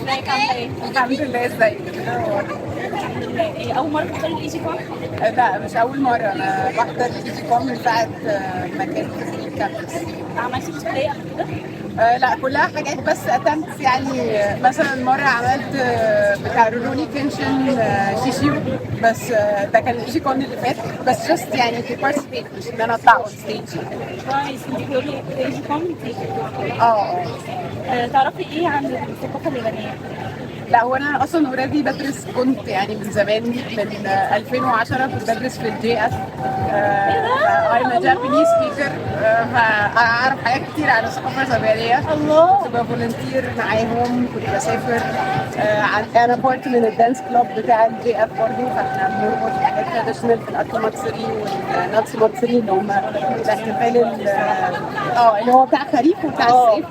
ازيك عامله ايه؟ الحمد لله. ازيك؟ الحمد لله. ايه اول مره تختاري الايجي كون؟ لا، مش أول مرة. أنا بحضر تي كوم من ساعة ما كان في الكامبس. عملتي كوسبلاي قبل كده؟ لا، كلها حاجات بس اتمتس يعني. مثلا مرة عملت بتاع روروني كنشن شيشيو. بس ده كان الايجي كون اللي فات. بس جست يعني في بارتيسيبيت، مش ان انا اطلع اون ستيج. كويس. انت بتقولي ايجي كون انت. اه. تعرفي ايه عن الثقافه اليابانيه؟ لا، هو انا اصلا اوريدي بدرس. كنت يعني من زمان، من 2010 كنت بدرس في الجي اس. ايه I'm ده؟ a Japanese الله. speaker. فاعرف حاجات كتير عن الثقافه اليابانيه. الله. كنت بفولنتير معاهم، كنت بسافر. انا بارت من الدانس كلاب بتاع الجي اف برضه. فاحنا بنربط حاجات تراديشنال في الاكل ماتسوري والناتس ماتسوري، اللي هم الاحتفال اللي هو بتاع خريف وبتاع الصيف.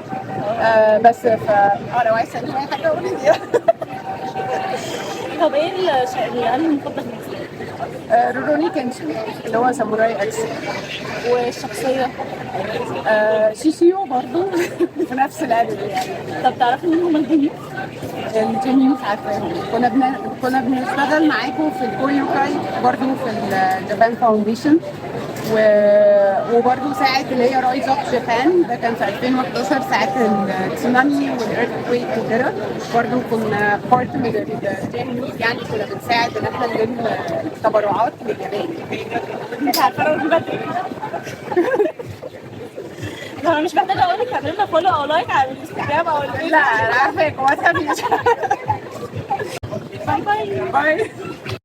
بس لو عايز تسالني اي حاجه قولي لي. طب ايه الانمي المفضل بالنسبه لك؟ روروني كنشن، اللي هو ساموراي اكس. والشخصيه؟ شيشيو برضو. في نفس الادب يعني. طب تعرفي مين هم الجنيو؟ الجينيوس عارفاهم. كنا بنشتغل معاكم في الكوريوكاي، برضو في الجابان فاونديشن. وبرضو ساعة اللي هي رايز اوف جابان، ده كان في 2011 ساعة التسونامي والايرثكويك وكده. برضو كنا بارت من الجينيوس، يعني كنا بنساعد ان احنا نلم تبرعات لليابان. انت عارفه انا دي بدري. انا مش محتاجه اقول لك اعملي لنا فولو او لايك على الانستجرام او لا، انا عارفاك. واتساب. باي باي. باي.